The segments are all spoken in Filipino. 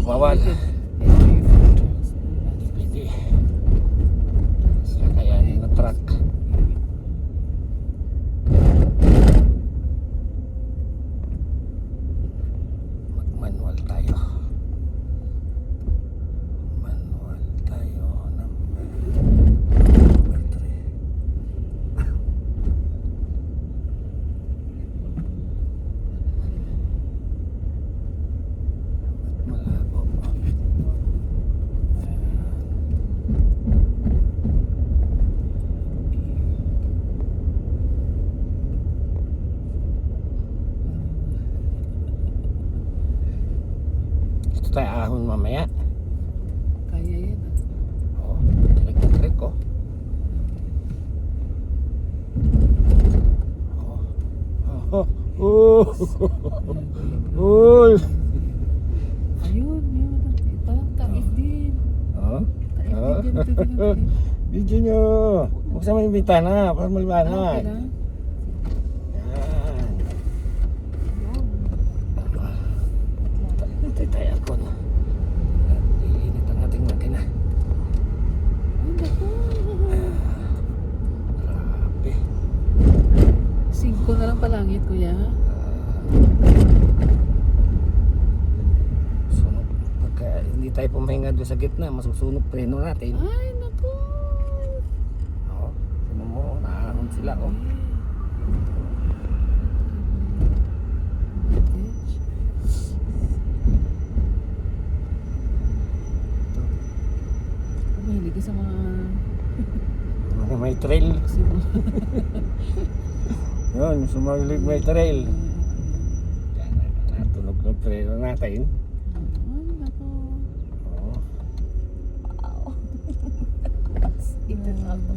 bawal. Pwede. Kakayanin ng truck. Mag-manual tayo. Manual tayo. Number 3. Malabo. Ito tayo ahon mamaya. Kaya yan. Oh, trek ko. Oh. Oh. Oh. Ayun, yun. Parang taif din. Oh. Taif din ganito din. Video nyo. Buksan mo yung bintana para Okay maliwanag. lang. Yan. Hintay tayo ako na. Iinit ang ating makina. Ay, naku. Grabe. 5 na lang palangit, kuya. Sunog. Pagka hindi tayo pumahinga doon sa gitna, masusunog preno natin. Ay, naku. Oo. Sino mo, naahon sila. Oh. Mahilig ka sa mga May trail. sibo. Yun, sumagilig may trail. Yan, natunog ng preno natin. Ay, naku. Oo. Ito na ako.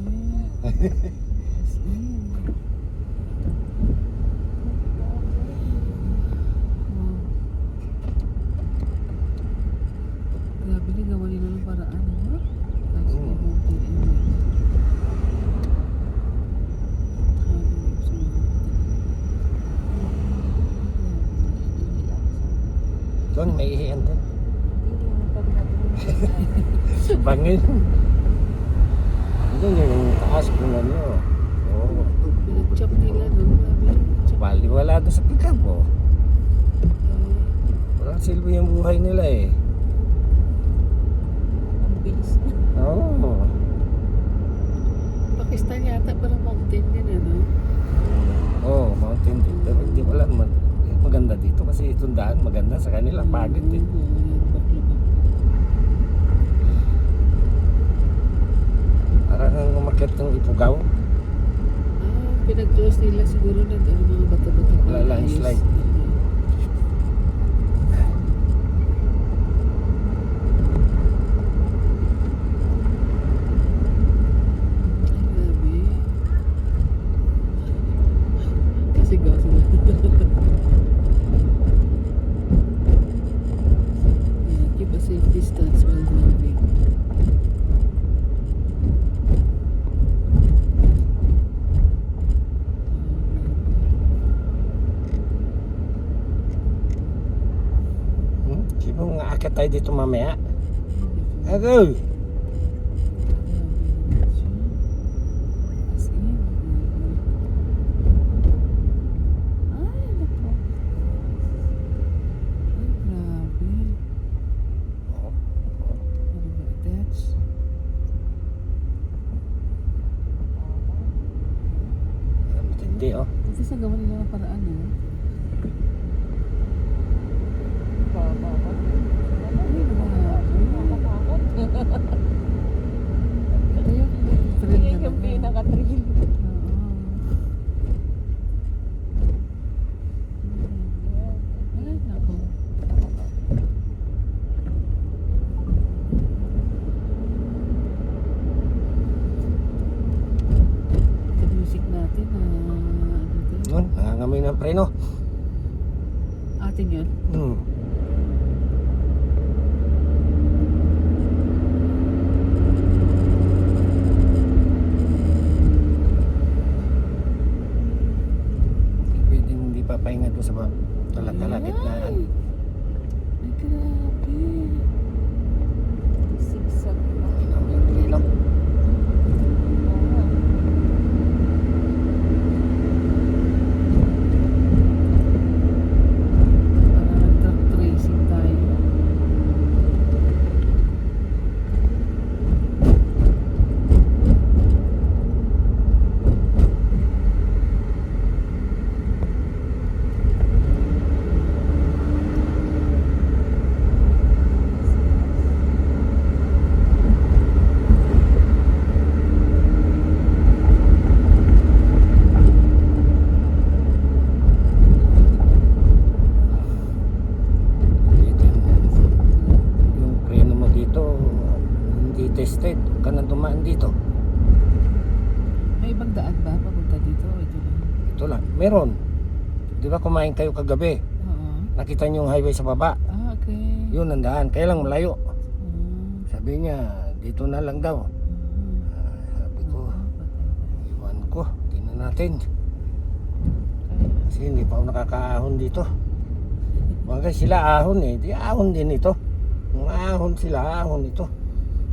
Grabe na gawa nila ng paraan, ha? Doon, may ihiyan doon. Bangin. Doon yung taas kung ano. Oo. Pinag-chop nila doon, grabe. Bali, wala doon sa pick-up, oh. Walang silbi yung buhay nila eh. Ang bilis na. Oo. Pakistan yata parang mountain din, ano? Oo, mountain din. Pero hindi ko alam. Maganda dito kasi itong daan maganda sa kanila. Pagod din. Parang ang umakyat ng Ipugaw. Pinag-close nila siguro ng ano, mga bata-bata. Wala landslide. Grabe. Kasigaw sila. Yeah, keep a safe distance while driving. Sige mo, aakyat tayo dito mamaya. Go! Matindi, oh. Kasi sa gawa nila ng paraan, no? Ito yung pinaka-thrill. Ay, nako. Ito music natin, ano ito? Yun, nangangamoy ng preno. tested. Huwag ka na dumaan dito. May ibang daan ba papunta dito? O ito lang? Ito lang. Meron. Di ba kumain kayo kagabi? Oo. Nakita niyo yung highway sa baba. Ah, okay. Yun ang daan. Kaya lang malayo. Hmm. Sabi niya, dito na lang daw. Hmm. Sabi ko, iwan ko. Tingnan natin. Kaya, Kasi hindi pa ako nakakaahon dito. Bagay sila ahon eh. Di ahon din ito. Kung ahon sila, ahon ito.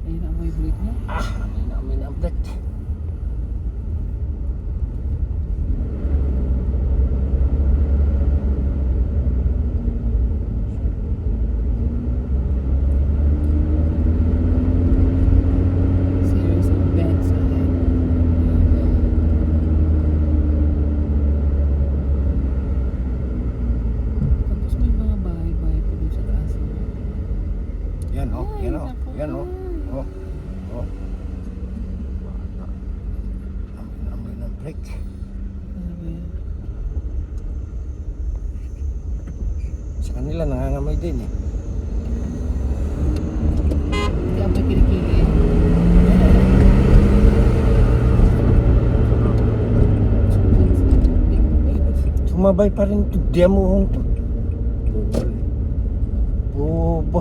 ayun ang may break na. Hindi namin update. Series of bends ahead. Tapos may mga bahay-bahay pa doon sa taas. Yan oh, Ay, yan oh, naku. yan oh. Oh, oh. Amoy ng brake. Sabi, Sa kanila nangangamoy din eh. hindi ako kinikili. Sumabay pa rin ito. Diamuhong to. Bobo.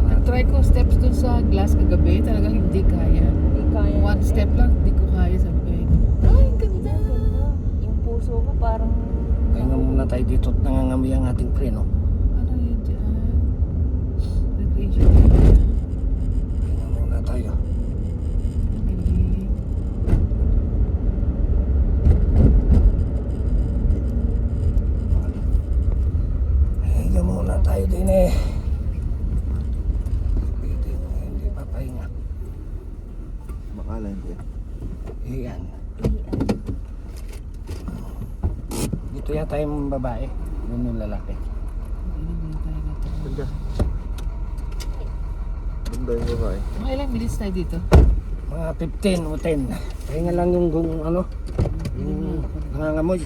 Nag-try ko steps dun sa glass kagabi, talagang hindi kaya. Hindi kaya. One step lang, hindi ko kaya. Sabi ko, ay, ganda. Yung puso ko parang... Pahinga muna tayo dito at nangangamoy ang ating preno. Ano yun dyan? Recreation area. Pahinga muna tayo. Galing. Pahinga muna tayo din eh. Hindi pa pahinga. Bakala hindi. Iyan. Dito yata yung babae. Yun yung lalaki. Hindi naman talaga ito. Ganda. Ganda yung babae. Mga ilang minutes tayo dito? Mga 15 o 10. Pahinga lang yung ano, yung nangangamoy.